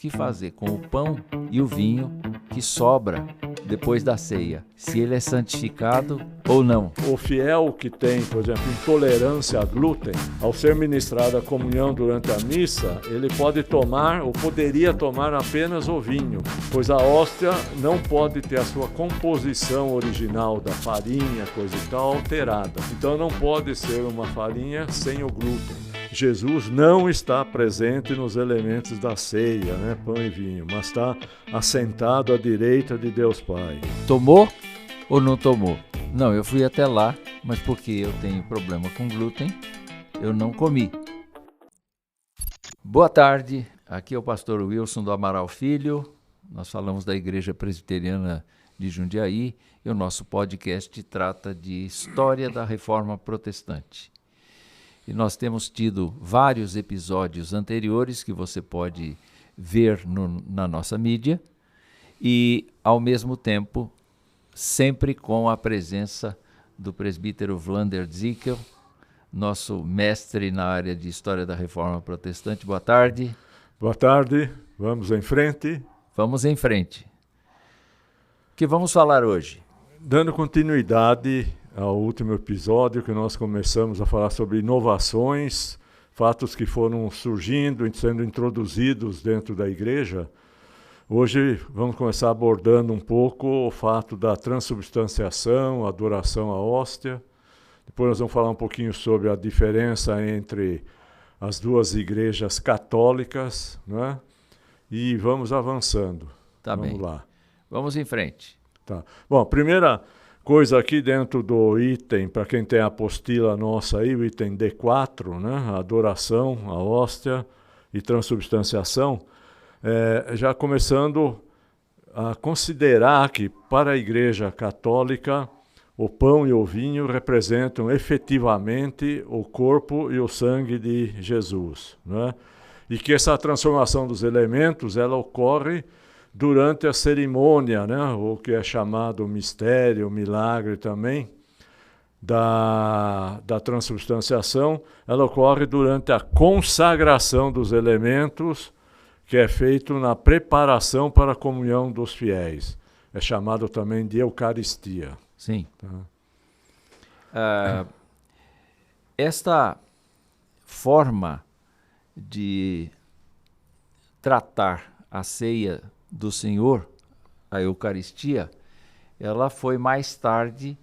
que fazer com o pão e o vinho que sobra depois da ceia, se ele é santificado ou não. O fiel que tem, por exemplo, intolerância a glúten, ao ser ministrada a comunhão durante a missa, ele pode tomar ou poderia tomar apenas o vinho, pois a hóstia não pode ter a sua composição original da farinha, coisa e tal, alterada. Então não pode ser uma farinha sem o glúten. Jesus não está presente nos elementos da ceia, né, pão e vinho, mas está assentado à direita de Deus Pai. Tomou ou não tomou? Não, eu fui até lá, mas porque eu tenho problema com glúten, eu não comi. Boa tarde, aqui é o pastor Wilson do Amaral Filho, nós falamos da Igreja Presbiteriana de Jundiaí e o nosso podcast trata de história da Reforma Protestante. E nós temos tido vários episódios anteriores que você pode ver na nossa mídia e, ao mesmo tempo, sempre com a presença do presbítero Vlander Zickel, nosso mestre na área de História da Reforma Protestante. Boa tarde. Boa tarde, vamos em frente. Vamos em frente. O que vamos falar hoje? Dando continuidade ao último episódio que nós começamos a falar sobre inovações, fatos que foram surgindo e sendo introduzidos dentro da igreja. Hoje vamos começar abordando um pouco o fato da transubstanciação, a adoração à hóstia. Depois nós vamos falar um pouquinho sobre a diferença entre as duas igrejas católicas, né? E vamos avançando. Tá vamos bem. Lá. Vamos em frente. Tá. Bom, primeira coisa aqui dentro do item, para quem tem a apostila nossa aí, o item D4, né? A adoração, a hóstia e transubstanciação, já começando a considerar que para a Igreja Católica o pão e o vinho representam efetivamente o corpo e o sangue de Jesus, né? E que essa transformação dos elementos ela ocorre durante a cerimônia, né, o que é chamado mistério, milagre também, da transubstanciação, ela ocorre durante a consagração dos elementos, que é feito na preparação para a comunhão dos fiéis. É chamado também de Eucaristia. Sim. Tá? Esta forma de tratar a ceia do Senhor, a Eucaristia, ela foi mais tarde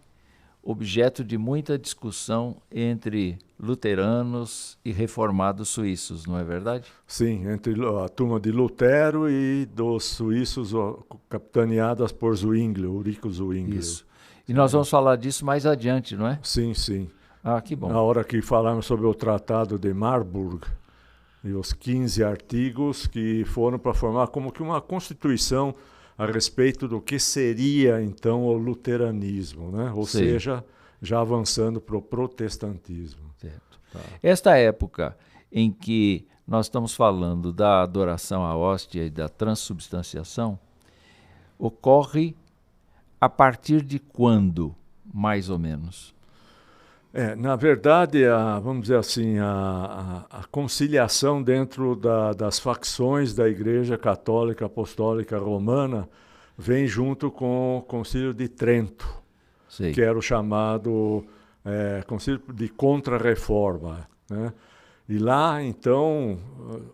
objeto de muita discussão entre luteranos e reformados suíços, não é verdade? Sim, entre a turma de Lutero e dos suíços capitaneadas por Zwinglio, Ulrico Zwinglio. Isso. E nós vamos falar disso mais adiante, não é? Sim, sim. Ah, que bom. Na hora que falarmos sobre o Tratado de Marburg, e os 15 artigos que foram para formar como que uma constituição a respeito do que seria, então, o luteranismo, né? Ou Sim. seja, já avançando para o protestantismo. Certo. Tá. Esta época em que nós estamos falando da adoração à hóstia e da transubstanciação, ocorre a partir de quando, mais ou menos? Na verdade, vamos dizer assim, a conciliação dentro das facções da Igreja Católica Apostólica Romana vem junto com o Concílio de Trento, Sei. que era o chamado Concílio de Contra-Reforma, né? E lá, então,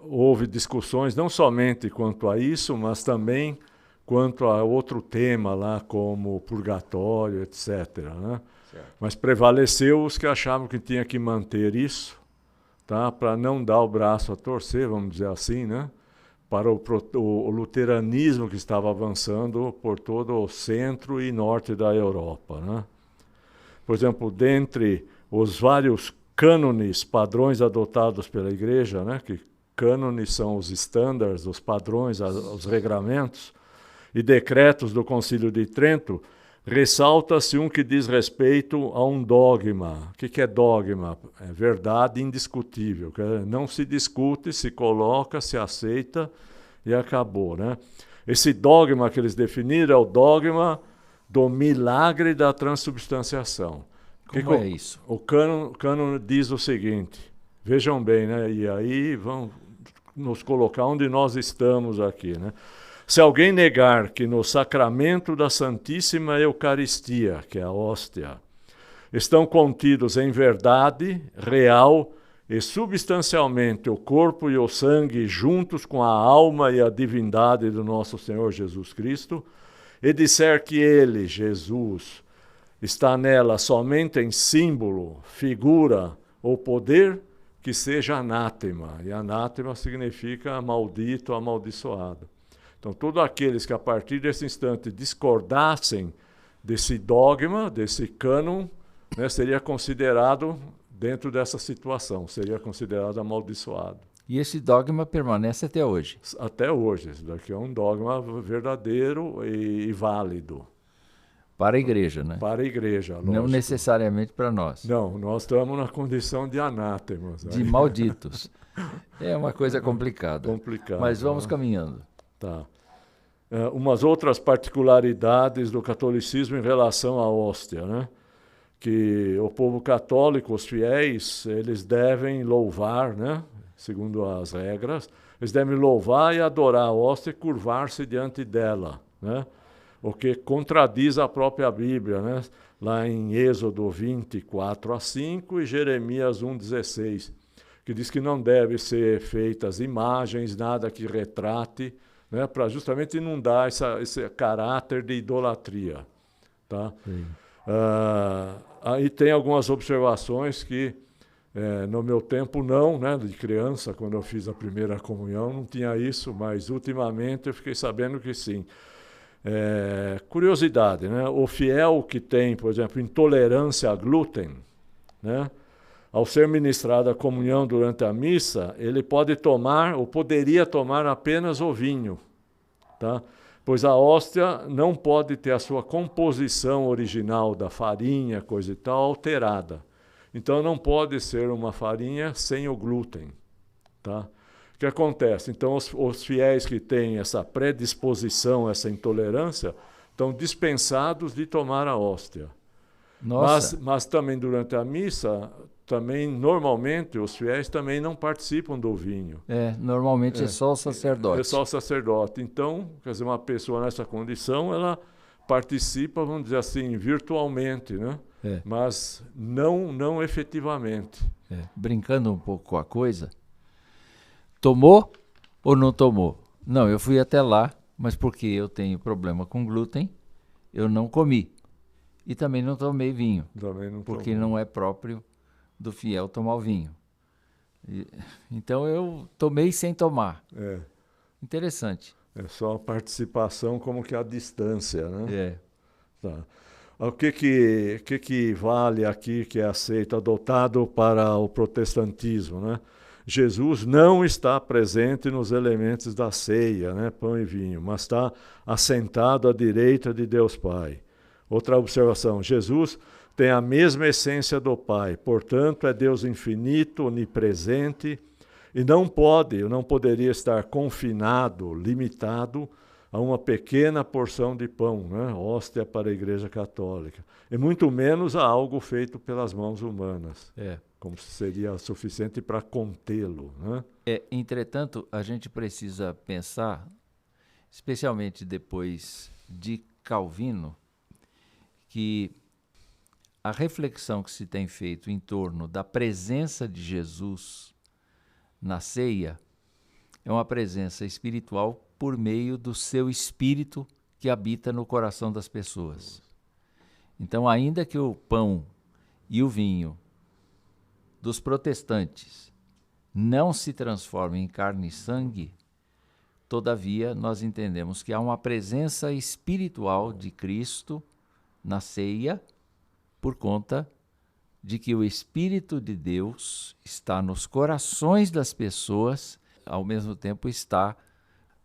houve discussões não somente quanto a isso, mas também quanto a outro tema lá, como purgatório, etc., né? Mas prevaleceu os que achavam que tinha que manter isso, tá? Para não dar o braço a torcer, vamos dizer assim, né? Para o luteranismo que estava avançando por todo o centro e norte da Europa, né? Por exemplo, dentre os vários cânones, padrões adotados pela Igreja, né? Que cânones são os standards, os padrões, os regramentos e decretos do Concílio de Trento, ressalta-se um que diz respeito a um dogma. O que é dogma? É verdade indiscutível. Não se discute, se coloca, se aceita e acabou, né? Esse dogma que eles definiram é o dogma do milagre da transubstanciação. Como é isso? O cânon diz o seguinte, vejam bem, né? E aí nos colocar onde nós estamos aqui, né? Se alguém negar que no sacramento da Santíssima Eucaristia, que é a hóstia, estão contidos em verdade real e substancialmente o corpo e o sangue juntos com a alma e a divindade do nosso Senhor Jesus Cristo, e disser que ele, Jesus, está nela somente em símbolo, figura ou poder, que seja anátema. E anátema significa maldito, amaldiçoado. Então, todos aqueles que a partir desse instante discordassem desse dogma, desse cânon, né, seria considerado, dentro dessa situação, seria considerado amaldiçoado. E esse dogma permanece até hoje? Até hoje. Isso daqui é um dogma verdadeiro e válido. Para a igreja, né? Para a igreja, lógico. Não necessariamente para nós. Não, nós estamos na condição de anátemas. De malditos. É uma coisa complicada. Complicado. Mas vamos caminhando. Tá. Umas outras particularidades do catolicismo em relação à hóstia, né? Que o povo católico, os fiéis, eles devem louvar, né? Segundo as regras, eles devem louvar e adorar a hóstia e curvar-se diante dela, né? O que contradiz a própria Bíblia, né? Lá em Êxodo 24:5 e Jeremias 1:16, que diz que não deve ser feitas imagens, nada que retrate, né? Para justamente não dar esse caráter de idolatria, tá? Aí tem algumas observações que no meu tempo não, né, de criança, quando eu fiz a primeira comunhão, não tinha isso, mas ultimamente eu fiquei sabendo que sim. Curiosidade, né? O fiel que tem, por exemplo, intolerância a glúten, né? Ao ser ministrada a comunhão durante a missa, ele pode tomar, ou poderia tomar apenas o vinho, tá? Pois a hóstia não pode ter a sua composição original da farinha, coisa e tal, alterada. Então não pode ser uma farinha sem o glúten, tá? O que acontece? Então, os fiéis que têm essa predisposição, essa intolerância, estão dispensados de tomar a hóstia. Nossa. Mas também durante a missa, também normalmente os fiéis também não participam do vinho. Normalmente é só o sacerdote. É só o sacerdote. Então, quer dizer, uma pessoa nessa condição, ela participa, vamos dizer assim, virtualmente, né? Mas não efetivamente. Brincando um pouco com a coisa, tomou ou não tomou? Não, eu fui até lá, mas porque eu tenho problema com glúten, eu não comi. E também não tomei vinho, porque não é próprio do fiel tomar o vinho. Então eu tomei sem tomar. Interessante. É só a participação como que a distância, né? Tá. O que vale aqui, que é aceito, adotado para o protestantismo, né? Jesus não está presente nos elementos da ceia, né? Pão e vinho, mas está assentado à direita de Deus Pai. Outra observação, Jesus tem a mesma essência do Pai, portanto é Deus infinito, onipresente, e não poderia estar confinado, limitado a uma pequena porção de pão, né? Hóstia para a Igreja Católica, e muito menos a algo feito pelas mãos humanas. Como se seria suficiente para contê-lo, né? Entretanto, a gente precisa pensar, especialmente depois de Calvino, que a reflexão que se tem feito em torno da presença de Jesus na ceia é uma presença espiritual por meio do seu espírito que habita no coração das pessoas. Então, ainda que o pão e o vinho dos protestantes não se transformem em carne e sangue, todavia nós entendemos que há uma presença espiritual de Cristo na ceia por conta de que o Espírito de Deus está nos corações das pessoas, ao mesmo tempo está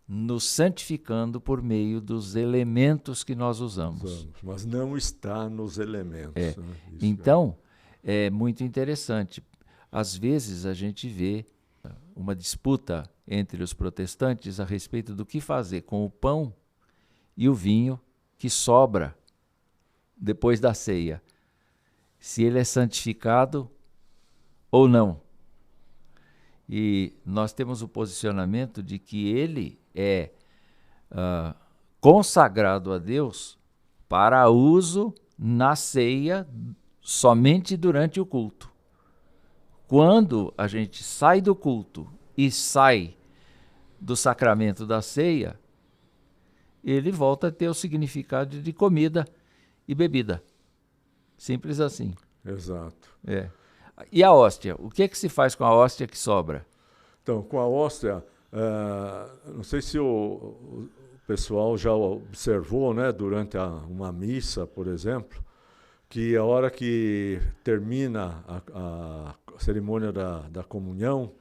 nos santificando por meio dos elementos que nós usamos. Mas não está nos elementos. Né? Então, é muito interessante. Às vezes a gente vê uma disputa entre os protestantes a respeito do que fazer com o pão e o vinho que sobra depois da ceia. Se ele é santificado ou não. E nós temos o posicionamento de que ele é consagrado a Deus para uso na ceia somente durante o culto. Quando a gente sai do culto e sai do sacramento da ceia, ele volta a ter o significado de comida e bebida. Simples assim. Exato. E a hóstia? O que se faz com a hóstia que sobra? Então, com a hóstia, não sei se o pessoal já observou, né, durante uma missa, por exemplo, que a hora que termina a cerimônia da comunhão,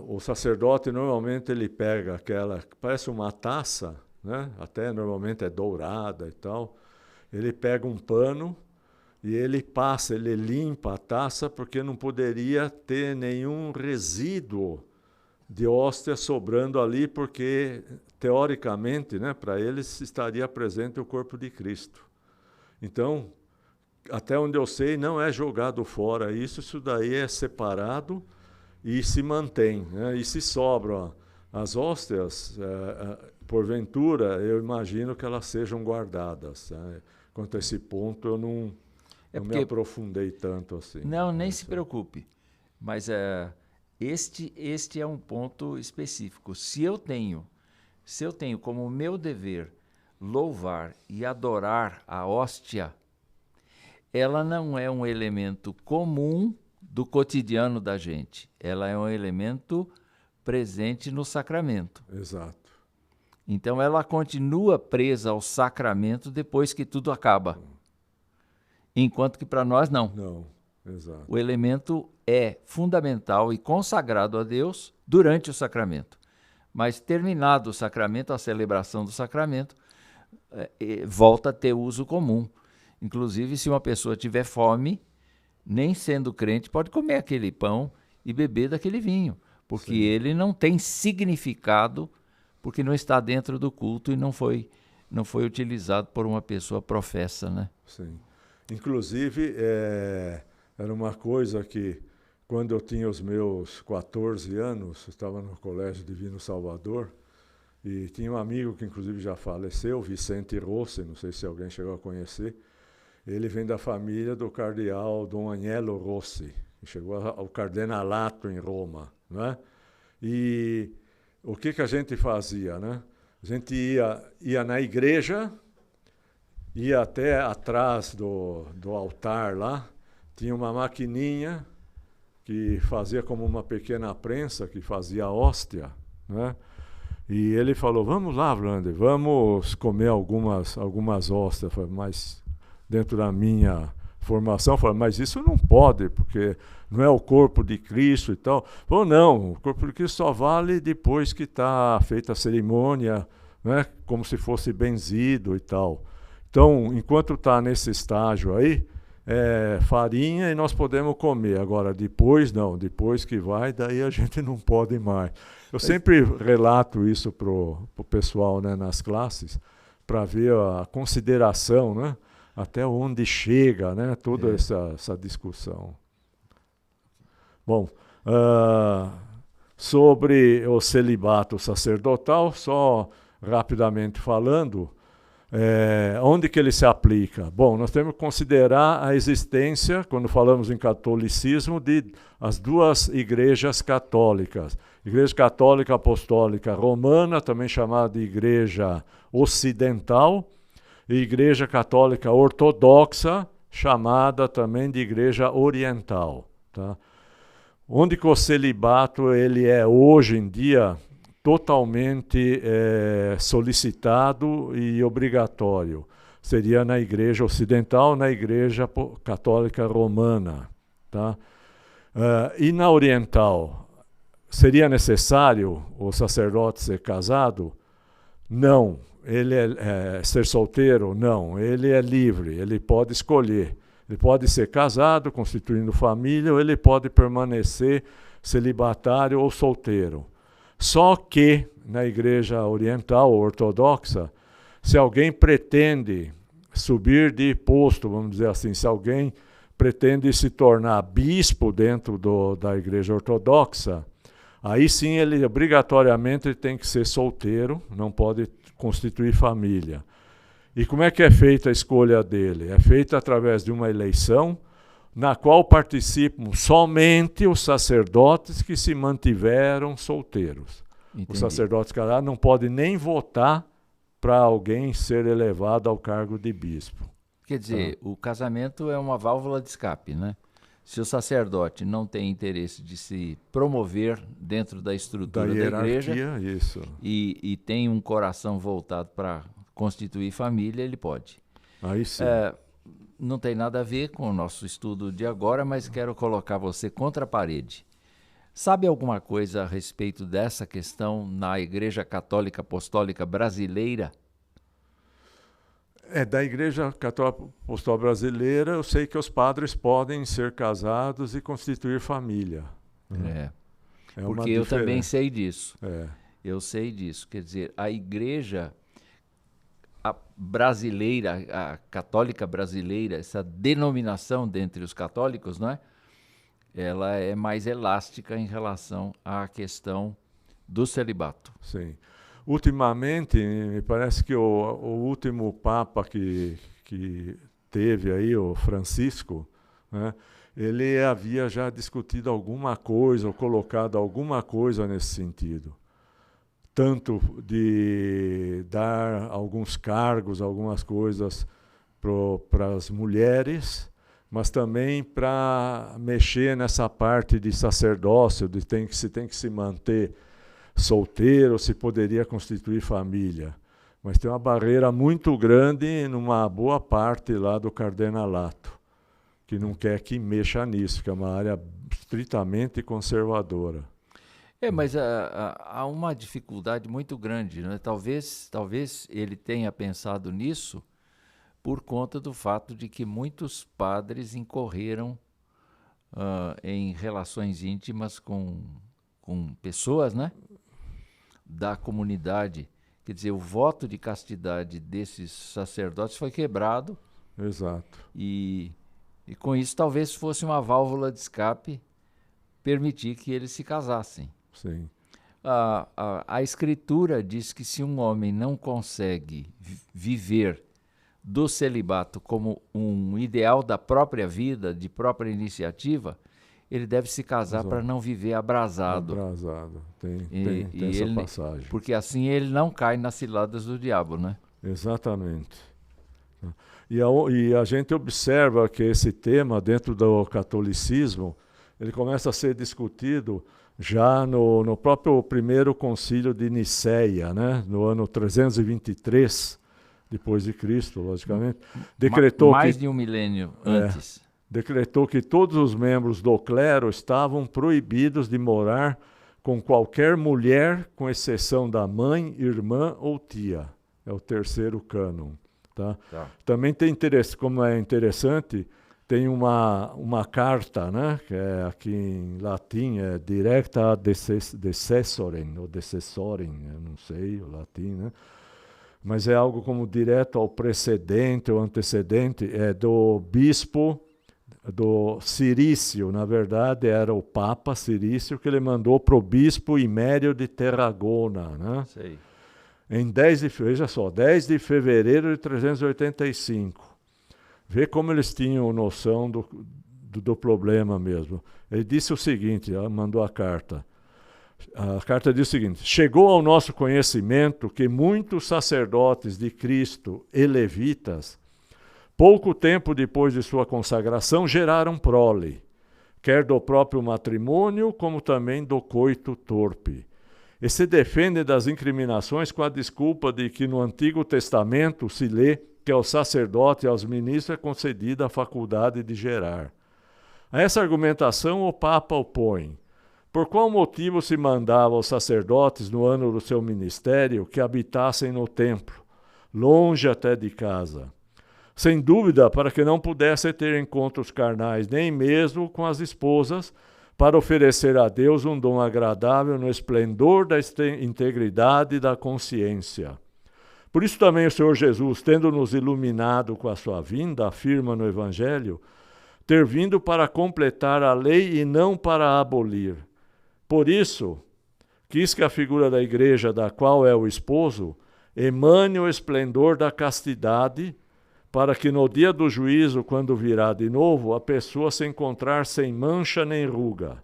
o sacerdote normalmente ele pega aquela, parece uma taça, né, até normalmente é dourada e tal, ele pega um pano e ele limpa a taça, porque não poderia ter nenhum resíduo de hóstia sobrando ali, porque, teoricamente, né, para eles estaria presente o corpo de Cristo. Então, até onde eu sei, não é jogado fora isso daí é separado e se mantém, né? E se sobram as hóstias, porventura, eu imagino que elas sejam guardadas, né? Quanto a esse ponto, eu não me aprofundei tanto assim. Não, nem se preocupe. Mas este é um ponto específico. Se eu tenho como meu dever louvar e adorar a hóstia, ela não é um elemento comum do cotidiano da gente. Ela é um elemento presente no sacramento. Exato. Então ela continua presa ao sacramento depois que tudo acaba. Enquanto que para nós não. Não, exato. O elemento é fundamental e consagrado a Deus durante o sacramento. Mas terminado o sacramento, a celebração do sacramento, volta a ter uso comum. Inclusive, se uma pessoa tiver fome, nem sendo crente, pode comer aquele pão e beber daquele vinho, porque Sim. ele não tem significado, porque não está dentro do culto e não foi utilizado por uma pessoa professa, né? Sim. Inclusive, era uma coisa que, quando eu tinha os meus 14 anos, eu estava no Colégio Divino Salvador, e tinha um amigo que, inclusive, já faleceu, Vicente Rossi, não sei se alguém chegou a conhecer. Ele vem da família do cardeal Dom Agnello Rossi, que chegou ao cardenalato em Roma, né? E o que a gente fazia, né? A gente ia na igreja, ia até atrás do altar lá, tinha uma maquininha que fazia como uma pequena prensa, que fazia a hóstia, né? E ele falou, vamos lá, Vlander, vamos comer algumas hóstias. Eu falei, mas dentro da minha formação, eu falei, mas isso não pode, porque não é o corpo de Cristo e tal. Falou, não, o corpo de Cristo só vale depois que está feita a cerimônia, né, como se fosse benzido e tal. Então, enquanto está nesse estágio aí, farinha e nós podemos comer. Agora, depois não, depois que vai, daí a gente não pode mais. Eu sempre relato isso para o pessoal, né, nas classes, para ver a consideração, né, até onde chega, né, toda essa discussão. Bom, sobre o celibato sacerdotal, só rapidamente falando, onde que ele se aplica? Bom, nós temos que considerar a existência, quando falamos em catolicismo, de as duas igrejas católicas. Igreja Católica Apostólica Romana, também chamada de Igreja Ocidental, e Igreja Católica Ortodoxa, chamada também de Igreja Oriental. Tá? Onde que o celibato ele é hoje em dia totalmente solicitado e obrigatório. Seria na Igreja Ocidental, na Igreja Católica Romana. Tá? E na Oriental, seria necessário o sacerdote ser casado? Não. Ele ser solteiro? Não. Ele é livre, ele pode escolher. Ele pode ser casado, constituindo família, ou ele pode permanecer celibatário ou solteiro. Só que, na Igreja Oriental ou Ortodoxa, se alguém pretende subir de posto, vamos dizer assim, se alguém pretende se tornar bispo dentro da Igreja Ortodoxa, aí sim ele obrigatoriamente tem que ser solteiro, não pode constituir família. E como é que é feita a escolha dele? É feita através de uma eleição na qual participam somente os sacerdotes que se mantiveram solteiros. Entendi. Os sacerdotes casados não podem nem votar para alguém ser elevado ao cargo de bispo. Quer dizer, o casamento é uma válvula de escape, né? Se o sacerdote não tem interesse de se promover dentro da estrutura da igreja isso. E tem um coração voltado para constituir família, ele pode. Aí sim. Não tem nada a ver com o nosso estudo de agora, mas quero colocar você contra a parede. Sabe alguma coisa a respeito dessa questão na Igreja Católica Apostólica Brasileira? Da Igreja Católica Apostólica Brasileira, eu sei que os padres podem ser casados e constituir família. Porque eu também sei disso. É. Eu sei disso. Quer dizer, a Igreja brasileira, a católica brasileira, essa denominação dentre os católicos, não é? Ela é mais elástica em relação à questão do celibato. Sim. Ultimamente, me parece que o último Papa que teve aí, o Francisco, né, ele havia já discutido alguma coisa, ou colocado alguma coisa nesse sentido. Tanto de dar alguns cargos, algumas coisas para as mulheres, mas também para mexer nessa parte de sacerdócio, de se tem que se manter solteiro, se poderia constituir família. Mas tem uma barreira muito grande numa boa parte lá do cardenalato, que não quer que mexa nisso, que é uma área estritamente conservadora. Mas há uma dificuldade muito grande, né? Talvez ele tenha pensado nisso por conta do fato de que muitos padres incorreram em relações íntimas com pessoas, né, da comunidade. Quer dizer, o voto de castidade desses sacerdotes foi quebrado. Exato. E com isso talvez fosse uma válvula de escape permitir que eles se casassem. Sim. A Escritura diz que se um homem não consegue viver do celibato como um ideal da própria vida, de própria iniciativa, ele deve se casar para não viver abrasado. Tem essa passagem. Porque assim ele não cai nas ciladas do diabo, né? Exatamente. E a gente observa que esse tema, dentro do catolicismo, ele começa a ser discutido já no próprio primeiro concílio de Nicéia, né? No ano 323, depois de Cristo, logicamente. Decretou mais de um milênio antes. Decretou que todos os membros do clero estavam proibidos de morar com qualquer mulher, com exceção da mãe, irmã ou tia. É o terceiro cânon. Tá? Também tem interesse, como é interessante, tem uma carta, né, que é aqui em latim, é Directa Decessorem, ou Decessorem, eu não sei o latim, né? Mas é algo como direto ao precedente ou antecedente, é do bispo do Cirício, na verdade era o Papa Cirício que ele mandou para o bispo Imério de Tarragona, né? Sei. Veja só, 10 de fevereiro de 385. Vê como eles tinham noção do problema mesmo. Ele disse o seguinte, mandou a carta. A carta diz o seguinte: chegou ao nosso conhecimento que muitos sacerdotes de Cristo e levitas, pouco tempo depois de sua consagração, geraram prole, quer do próprio matrimônio, como também do coito torpe. E se defendem das incriminações com a desculpa de que no Antigo Testamento se lê que ao sacerdote e aos ministros é concedida a faculdade de gerar. A essa argumentação o Papa opõe. Por qual motivo se mandava aos sacerdotes, no ano do seu ministério, que habitassem no templo, longe até de casa? Sem dúvida, para que não pudessem ter encontros carnais, nem mesmo com as esposas, para oferecer a Deus um dom agradável no esplendor da integridade e da consciência. Por isso também o Senhor Jesus, tendo nos iluminado com a sua vinda, afirma no Evangelho, ter vindo para completar a lei e não para abolir. Por isso, quis que a figura da igreja, da qual é o esposo, emane o esplendor da castidade, para que no dia do juízo, quando virá de novo, a pessoa se encontrar sem mancha nem ruga.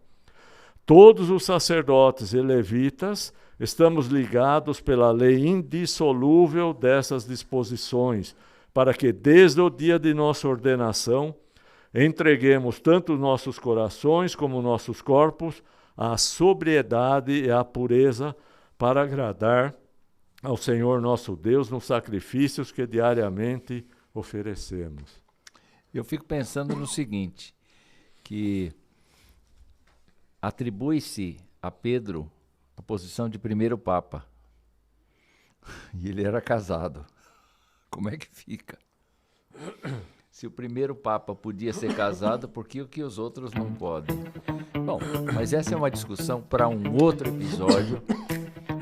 Todos os sacerdotes e levitas estamos ligados pela lei indissolúvel dessas disposições, para que desde o dia de nossa ordenação entreguemos tanto nossos corações como nossos corpos à sobriedade e à pureza para agradar ao Senhor nosso Deus nos sacrifícios que diariamente oferecemos. Eu fico pensando no seguinte, que atribui-se a Pedro a posição de primeiro papa. E ele era casado. Como é que fica? Se o primeiro papa podia ser casado, por que os outros não podem? Bom, mas essa é uma discussão para um outro episódio,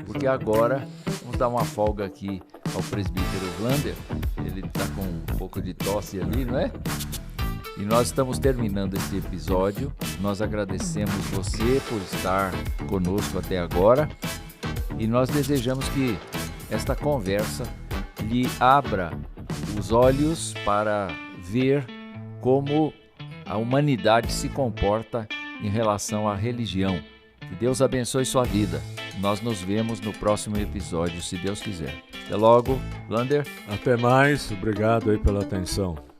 porque agora vamos dar uma folga aqui ao presbítero Vlander. Ele está com um pouco de tosse ali, não é? E nós estamos terminando esse episódio. Nós agradecemos você por estar conosco até agora e nós desejamos que esta conversa lhe abra os olhos para ver como a humanidade se comporta em relação à religião. Que Deus abençoe sua vida. Nós nos vemos no próximo episódio, se Deus quiser. Até logo, Vlander. Até mais. Obrigado aí pela atenção.